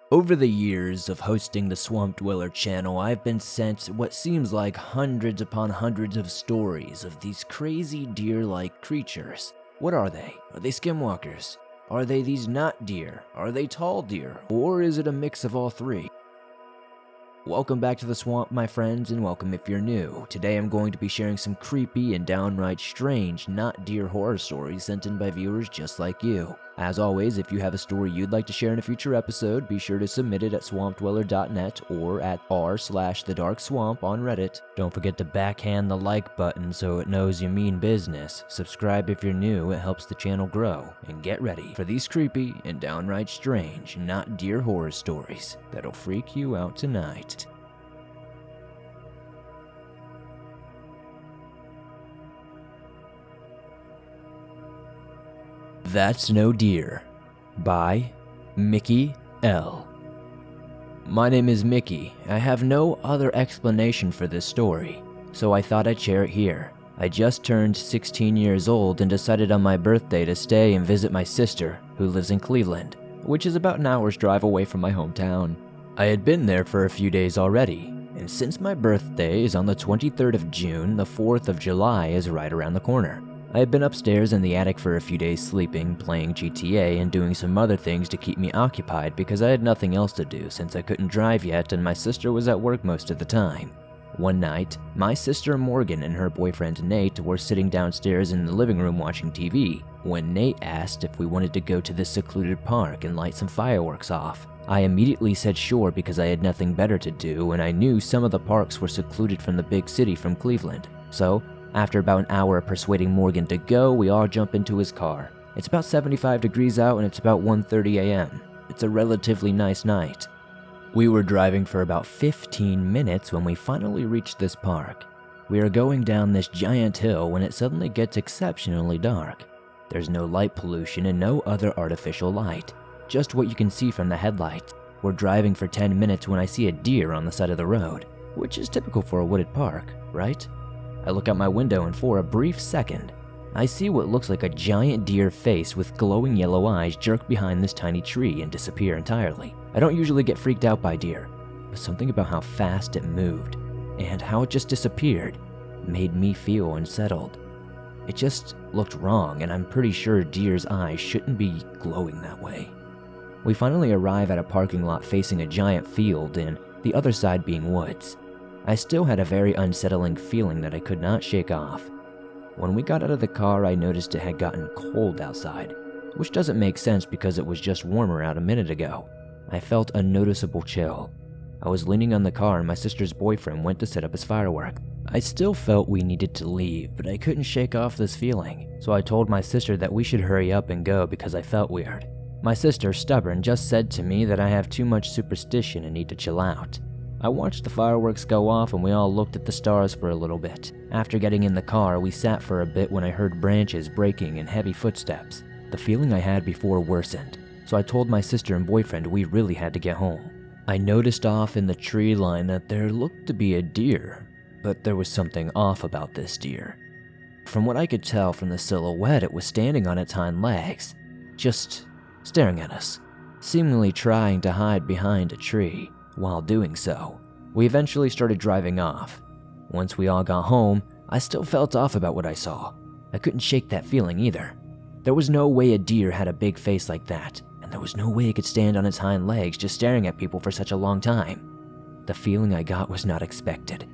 Over the years of hosting the Swamp Dweller channel, I've been sent what seems like hundreds upon hundreds of stories of these crazy deer-like creatures. What are they? Are they skinwalkers? Are they these not deer? Are they tall deer? Or is it a mix of all three? Welcome back to the swamp, my friends, and welcome if you're new. Today I'm going to be sharing some creepy and downright strange, not deer horror stories sent in by viewers just like you. As always, if you have a story you'd like to share in a future episode, be sure to submit it at swampdweller.net or at r/thedarkswamp on Reddit. Don't forget to backhand the like button so it knows you mean business. Subscribe if you're new, it helps the channel grow. And get ready for these creepy and downright strange, not deer horror stories that'll freak you out tonight. That's No Deer by Mickie L. My name is Mickie. I have no other explanation for this story, so I thought I'd share it here. I just turned 16 years old and decided on my birthday to stay and visit my sister, who lives in Cleveland, which is about an hour's drive away from my hometown. I had been there for a few days already, and since my birthday is on the 23rd of June, the 4th of July is right around the corner. I had been upstairs in the attic for a few days sleeping, playing GTA, and doing some other things to keep me occupied because I had nothing else to do since I couldn't drive yet and my sister was at work most of the time. One night, my sister Morgan and her boyfriend Nate were sitting downstairs in the living room watching TV when Nate asked if we wanted to go to this secluded park and light some fireworks off. I immediately said sure because I had nothing better to do and I knew some of the parks were secluded from the big city from Cleveland. So, after about an hour of persuading Morgan to go, we all jump into his car. It's about 75 degrees out and it's about 1:30 a.m. It's a relatively nice night. We were driving for about 15 minutes when we finally reached this park. We are going down this giant hill when it suddenly gets exceptionally dark. There's no light pollution and no other artificial light, just what you can see from the headlights. We're driving for 10 minutes when I see a deer on the side of the road, which is typical for a wooded park, right? I look out my window and for a brief second, I see what looks like a giant deer face with glowing yellow eyes jerk behind this tiny tree and disappear entirely. I don't usually get freaked out by deer, but something about how fast it moved and how it just disappeared made me feel unsettled. It just looked wrong, and I'm pretty sure deer's eyes shouldn't be glowing that way. We finally arrive at a parking lot facing a giant field and the other side being woods. I still had a very unsettling feeling that I could not shake off. When we got out of the car, I noticed it had gotten cold outside, which doesn't make sense because it was just warmer out a minute ago. I felt a noticeable chill. I was leaning on the car and my sister's boyfriend went to set up his firework. I still felt we needed to leave, but I couldn't shake off this feeling, so I told my sister that we should hurry up and go because I felt weird. My sister, stubborn, just said to me that I have too much superstition and need to chill out. I watched the fireworks go off and we all looked at the stars for a little bit. After getting in the car, we sat for a bit when I heard branches breaking and heavy footsteps. The feeling I had before worsened, so I told my sister and boyfriend we really had to get home. I noticed off in the tree line that there looked to be a deer, but there was something off about this deer. From what I could tell from the silhouette, it was standing on its hind legs, just staring at us, seemingly trying to hide behind a tree. While doing so, we eventually started driving off. Once we all got home, I still felt off about what I saw. I couldn't shake that feeling either. There was no way a deer had a big face like that, and there was no way it could stand on its hind legs just staring at people for such a long time. The feeling I got was not expected.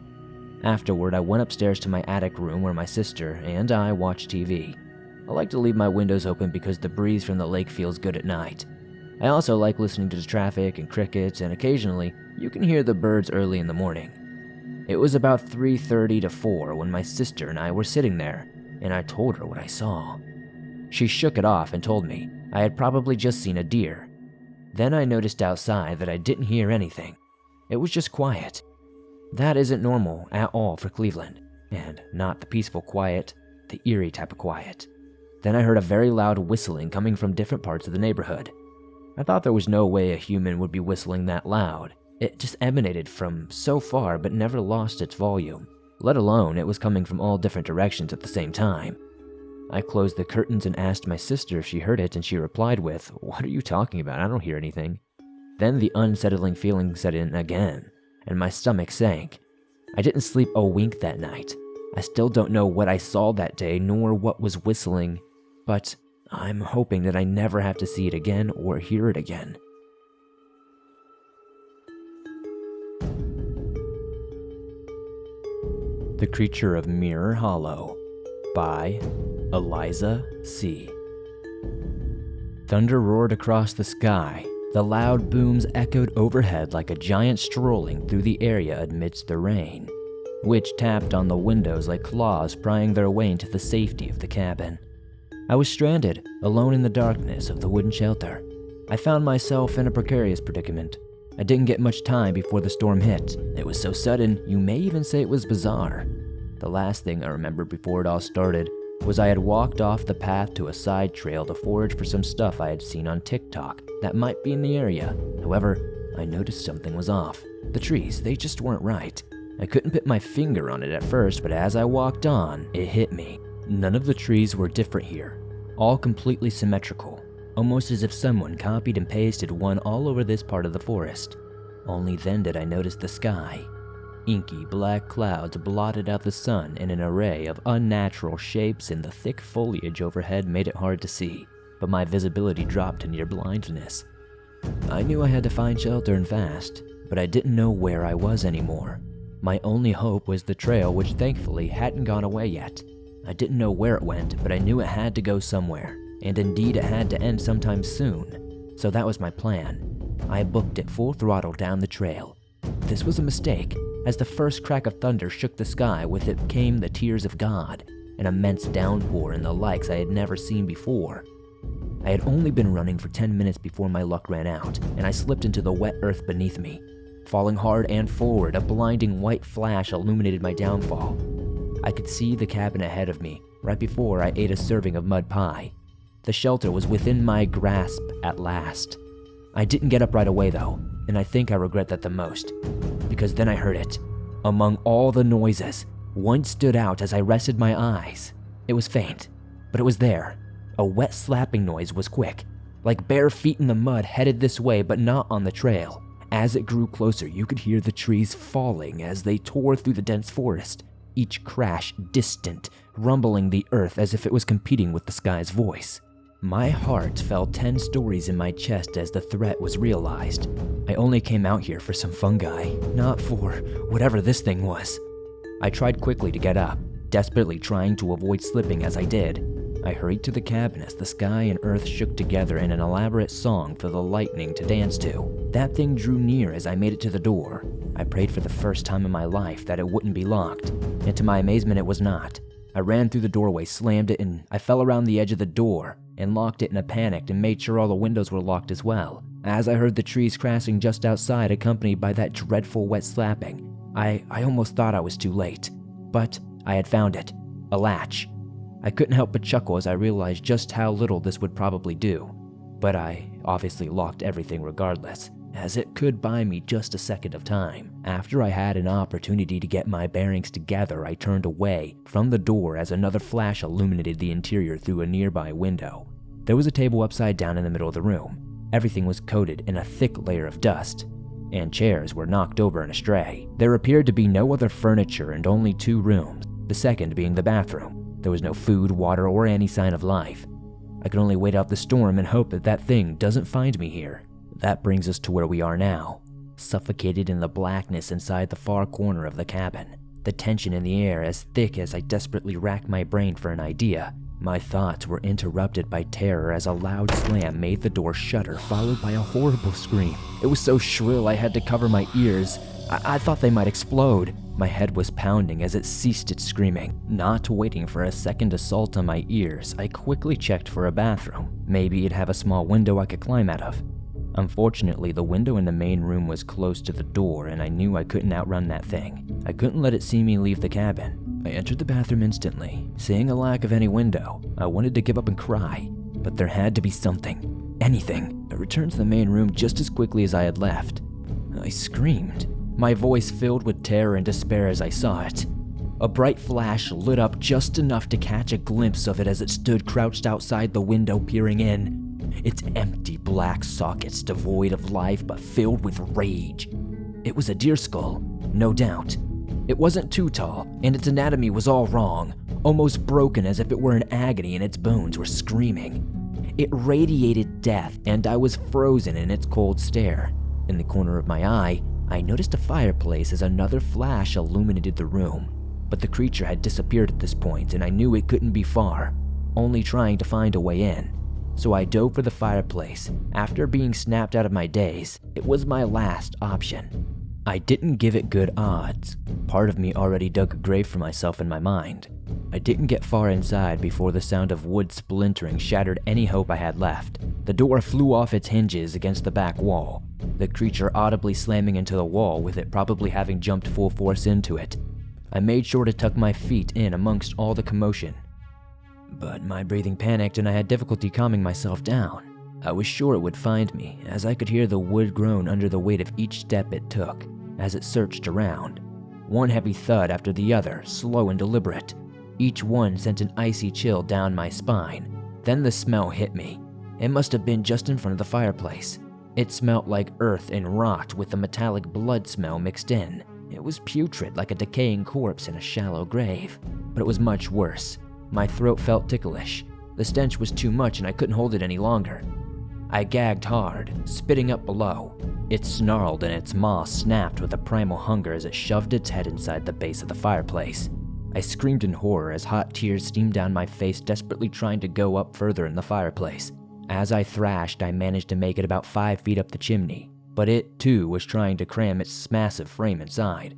Afterward, I went upstairs to my attic room where my sister and I watched TV. I like to leave my windows open because the breeze from the lake feels good at night. I also like listening to the traffic and crickets, and occasionally, you can hear the birds early in the morning. It was about 3:30 to 4 when my sister and I were sitting there, and I told her what I saw. She shook it off and told me I had probably just seen a deer. Then I noticed outside that I didn't hear anything. It was just quiet. That isn't normal at all for Cleveland, and not the peaceful quiet, the eerie type of quiet. Then I heard a very loud whistling coming from different parts of the neighborhood. I thought there was no way a human would be whistling that loud. It just emanated from so far but never lost its volume, let alone it was coming from all different directions at the same time. I closed the curtains and asked my sister if she heard it, and she replied with, "What are you talking about? I don't hear anything." Then the unsettling feeling set in again, and my stomach sank. I didn't sleep a wink that night. I still don't know what I saw that day nor what was whistling, but I'm hoping that I never have to see it again or hear it again. The Creature of Mirror Hollow by Eliza C. Thunder roared across the sky. The loud booms echoed overhead like a giant strolling through the area amidst the rain, which tapped on the windows like claws prying their way into the safety of the cabin. I was stranded, alone in the darkness of the wooden shelter. I found myself in a precarious predicament. I didn't get much time before the storm hit. It was so sudden, you may even say it was bizarre. The last thing I remembered before it all started was I had walked off the path to a side trail to forage for some stuff I had seen on TikTok that might be in the area. However, I noticed something was off. The trees, they just weren't right. I couldn't put my finger on it at first, but as I walked on, it hit me. None of the trees were different here, all completely symmetrical, almost as if someone copied and pasted one all over this part of the forest. Only then did I notice the sky. Inky black clouds blotted out the sun in an array of unnatural shapes, and the thick foliage overhead made it hard to see, but my visibility dropped to near blindness. I knew I had to find shelter and fast, but I didn't know where I was anymore. My only hope was the trail, which thankfully hadn't gone away yet. I didn't know where it went, but I knew it had to go somewhere, and indeed it had to end sometime soon. So that was my plan. I booked it full throttle down the trail. This was a mistake. As the first crack of thunder shook the sky, with it came the tears of God, an immense downpour and the likes I had never seen before. I had only been running for 10 minutes before my luck ran out, and I slipped into the wet earth beneath me. Falling hard and forward, a blinding white flash illuminated my downfall. I could see the cabin ahead of me, right before I ate a serving of mud pie. The shelter was within my grasp at last. I didn't get up right away though, and I think I regret that the most, because then I heard it. Among all the noises, one stood out as I rested my eyes. It was faint, but it was there. A wet slapping noise was quick, like bare feet in the mud headed this way but not on the trail. As it grew closer, you could hear the trees falling as they tore through the dense forest, each crash distant, rumbling the earth as if it was competing with the sky's voice. My heart fell 10 stories in my chest as the threat was realized. I only came out here for some fungi, not for whatever this thing was. I tried quickly to get up, desperately trying to avoid slipping as I did. I hurried to the cabin as the sky and earth shook together in an elaborate song for the lightning to dance to. That thing drew near as I made it to the door. I prayed for the first time in my life that it wouldn't be locked, and to my amazement it was not. I ran through the doorway, slammed it, and I fell around the edge of the door and locked it in a panic and made sure all the windows were locked as well. As I heard the trees crashing just outside, accompanied by that dreadful wet slapping, I almost thought I was too late. But I had found it, a latch. I couldn't help but chuckle as I realized just how little this would probably do. But I obviously locked everything regardless, as it could buy me just a second of time. After I had an opportunity to get my bearings together, I turned away from the door as another flash illuminated the interior through a nearby window. There was a table upside down in the middle of the room. Everything was coated in a thick layer of dust, and chairs were knocked over and astray. There appeared to be no other furniture and only 2 rooms, the second being the bathroom. There was no food, water, or any sign of life. I could only wait out the storm and hope that that thing doesn't find me here. That brings us to where we are now, suffocated in the blackness inside the far corner of the cabin. The tension in the air as thick as I desperately racked my brain for an idea. My thoughts were interrupted by terror as a loud slam made the door shudder, followed by a horrible scream. It was so shrill I had to cover my ears. I thought they might explode. My head was pounding as it ceased its screaming. Not waiting for a second assault on my ears, I quickly checked for a bathroom. Maybe it'd have a small window I could climb out of. Unfortunately, the window in the main room was close to the door, and I knew I couldn't outrun that thing. I couldn't let it see me leave the cabin. I entered the bathroom instantly. Seeing a lack of any window, I wanted to give up and cry, but there had to be something. Anything. I returned to the main room just as quickly as I had left. I screamed, my voice filled with terror and despair as I saw it. A bright flash lit up just enough to catch a glimpse of it as it stood crouched outside the window peering in. its empty black sockets devoid of life but filled with rage. It was a deer skull, no doubt. It wasn't too tall, and its anatomy was all wrong, almost broken as if it were in agony and its bones were screaming. It radiated death, and I was frozen in its cold stare. In the corner of my eye, I noticed a fireplace as another flash illuminated the room. But the creature had disappeared at this point, and I knew it couldn't be far, only trying to find a way in. So I dove for the fireplace. After being snapped out of my daze, it was my last option. I didn't give it good odds. Part of me already dug a grave for myself in my mind. I didn't get far inside before the sound of wood splintering shattered any hope I had left. The door flew off its hinges against the back wall, the creature audibly slamming into the wall with it probably having jumped full force into it. I made sure to tuck my feet in amongst all the commotion. But my breathing panicked and I had difficulty calming myself down. I was sure it would find me, as I could hear the wood groan under the weight of each step it took as it searched around. One heavy thud after the other, slow and deliberate. Each one sent an icy chill down my spine. Then the smell hit me. It must have been just in front of the fireplace. It smelled like earth and rot with the metallic blood smell mixed in. It was putrid, like a decaying corpse in a shallow grave. But it was much worse. My throat felt ticklish. The stench was too much and I couldn't hold it any longer. I gagged hard, spitting up below. It snarled and its maw snapped with a primal hunger as it shoved its head inside the base of the fireplace. I screamed in horror as hot tears steamed down my face, desperately trying to go up further in the fireplace. As I thrashed, I managed to make it about 5 feet up the chimney, but it too was trying to cram its massive frame inside.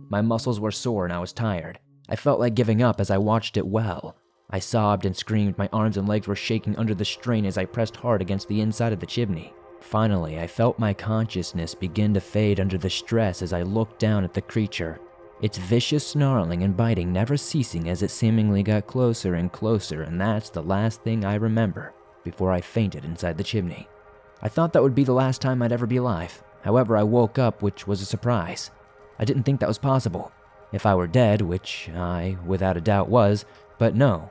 My muscles were sore and I was tired. I felt like giving up as I watched it well. I sobbed and screamed, my arms and legs were shaking under the strain as I pressed hard against the inside of the chimney. Finally, I felt my consciousness begin to fade under the stress as I looked down at the creature, its vicious snarling and biting never ceasing as it seemingly got closer and closer, and that's the last thing I remember before I fainted inside the chimney. I thought that would be the last time I'd ever be alive. However, I woke up, which was a surprise. I didn't think that was possible. If I were dead, which I, without a doubt, was, but no,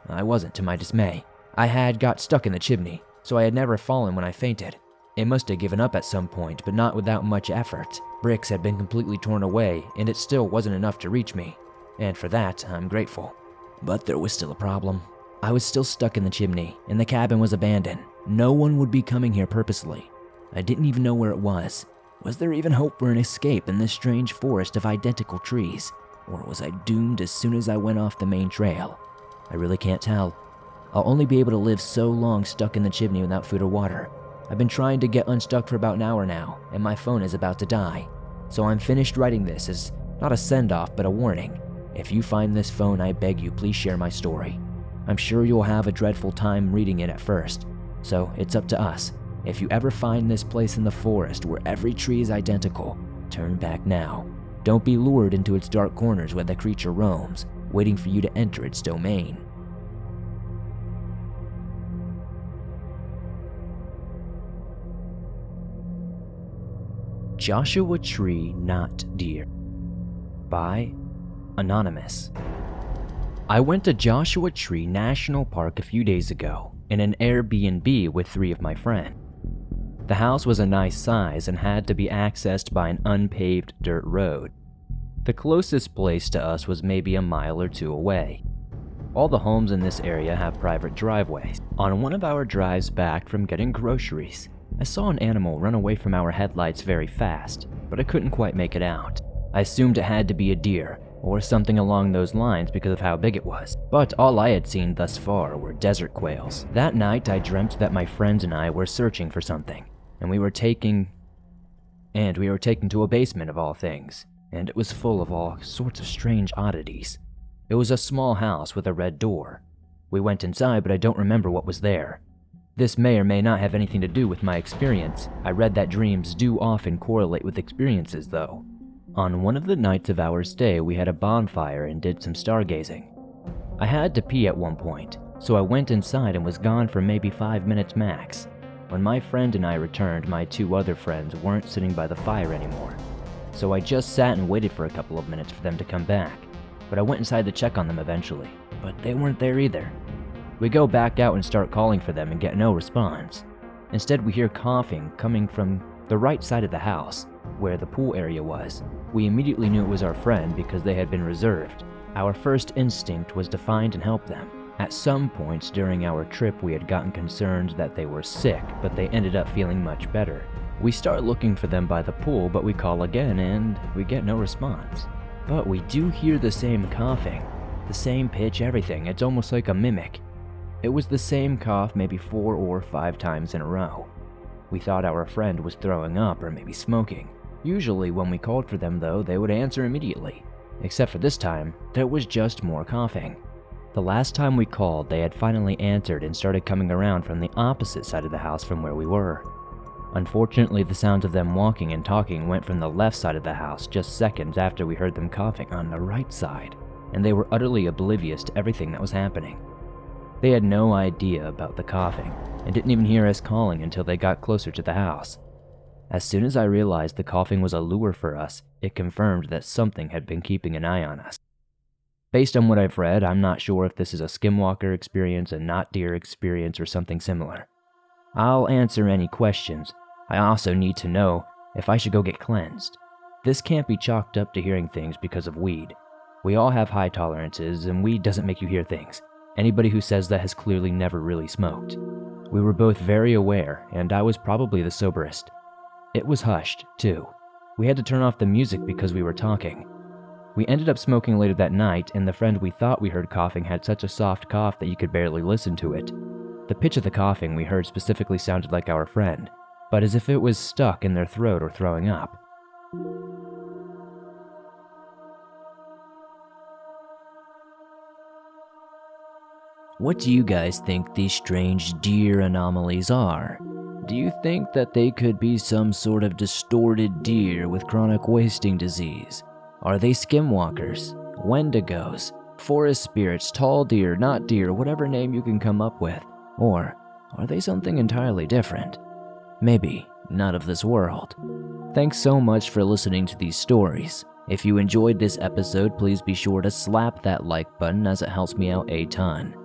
I wasn't to my dismay. I had got stuck in the chimney, so I had never fallen when I fainted. It must have given up at some point, but not without much effort. Bricks had been completely torn away, and it still wasn't enough to reach me, and for that, I'm grateful. But there was still a problem. I was still stuck in the chimney, and the cabin was abandoned. No one would be coming here purposely. I didn't even know where it was. Was there even hope for an escape in this strange forest of identical trees? Or was I doomed as soon as I went off the main trail? I really can't tell. I'll only be able to live so long stuck in the chimney without food or water. I've been trying to get unstuck for about an hour now, and my phone is about to die. So I'm finished writing this as not a send-off, but a warning. If you find this phone, I beg you, please share my story. I'm sure you'll have a dreadful time reading it at first, so it's up to us. If you ever find this place in the forest where every tree is identical, turn back now. Don't be lured into its dark corners where the creature roams, waiting for you to enter its domain. Joshua Tree Not Deer by Anonymous. I went to Joshua Tree National Park a few days ago in an Airbnb with 3 of my friends. The house was a nice size and had to be accessed by an unpaved dirt road. The closest place to us was maybe a mile or 2 away. All the homes in this area have private driveways. On one of our drives back from getting groceries, I saw an animal run away from our headlights very fast, but I couldn't quite make it out. I assumed it had to be a deer, or something along those lines because of how big it was. But all I had seen thus far were desert quails. That night I dreamt that my friends and I were searching for something, and we were taken to a basement of all things, and it was full of all sorts of strange oddities. It was a small house with a red door. We went inside, but I don't remember what was there. This may or may not have anything to do with my experience. I read that dreams do often correlate with experiences, though. On one of the nights of our stay, we had a bonfire and did some stargazing. I had to pee at one point, so I went inside and was gone for maybe 5 minutes max. When my friend and I returned, my 2 other friends weren't sitting by the fire anymore. So I just sat and waited for a couple of minutes for them to come back. But I went inside to check on them eventually, but they weren't there either. We go back out and start calling for them and get no response. Instead, we hear coughing coming from the right side of the house, where the pool area was. We immediately knew it was our friend because they had been reserved. Our first instinct was to find and help them. At some points during our trip, we had gotten concerned that they were sick, but they ended up feeling much better. We start looking for them by the pool, but we call again and we get no response. But we do hear the same coughing, the same pitch, everything. It's almost like a mimic. It was the same cough maybe 4 or 5 times in a row. We thought our friend was throwing up or maybe smoking. Usually when we called for them though, they would answer immediately. Except for this time, there was just more coughing. The last time we called, they had finally answered and started coming around from the opposite side of the house from where we were. Unfortunately, the sounds of them walking and talking went from the left side of the house just seconds after we heard them coughing on the right side, and they were utterly oblivious to everything that was happening. They had no idea about the coughing and didn't even hear us calling until they got closer to the house. As soon as I realized the coughing was a lure for us, it confirmed that something had been keeping an eye on us. Based on what I've read, I'm not sure if this is a Skinwalker experience, a not deer experience, or something similar. I'll answer any questions. I also need to know if I should go get cleansed. This can't be chalked up to hearing things because of weed. We all have high tolerances, and weed doesn't make you hear things. Anybody who says that has clearly never really smoked. We were both very aware, and I was probably the soberest. It was hushed, too. We had to turn off the music because we were talking. We ended up smoking later that night, and the friend we thought we heard coughing had such a soft cough that you could barely listen to it. The pitch of the coughing we heard specifically sounded like our friend, but as if it was stuck in their throat or throwing up. What do you guys think these strange deer anomalies are? Do you think that they could be some sort of distorted deer with chronic wasting disease? Are they skinwalkers, wendigos, forest spirits, tall deer, not deer, whatever name you can come up with? Or are they something entirely different? Maybe not of this world. Thanks so much for listening to these stories. If you enjoyed this episode, please be sure to slap that like button as it helps me out a ton.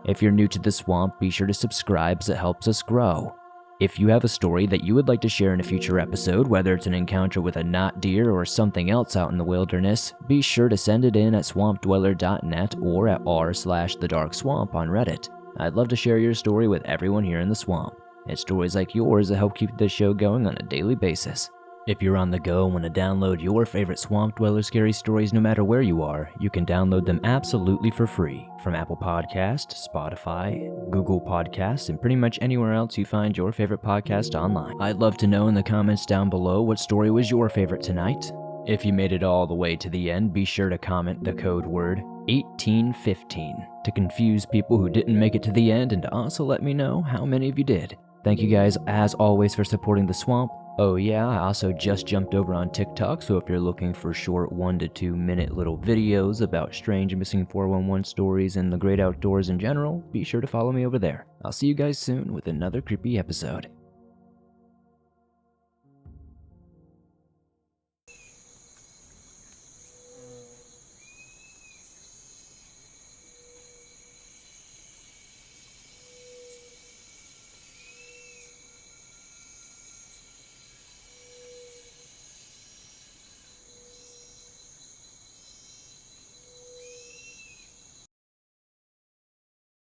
If you're new to the swamp, be sure to subscribe as it helps us grow. If you have a story that you would like to share in a future episode, whether it's an encounter with a not deer or something else out in the wilderness, be sure to send it in at swampdweller.net or at r/thedarkswamp on Reddit. I'd love to share your story with everyone here in the swamp. It's stories like yours that help keep this show going on a daily basis. If you're on the go and want to download your favorite Swamp Dweller scary stories no matter where you are, you can download them absolutely for free from Apple Podcasts, Spotify, Google Podcasts, and pretty much anywhere else you find your favorite podcast online. I'd love to know in the comments down below what story was your favorite tonight. If you made it all the way to the end, be sure to comment the code word 1815 to confuse people who didn't make it to the end and to also let me know how many of you did. Thank you guys as always for supporting the swamp. Oh yeah, I also just jumped over on TikTok, so if you're looking for short 1 to 2 minute little videos about strange missing 411 stories and the great outdoors in general, be sure to follow me over there. I'll see you guys soon with another creepy episode.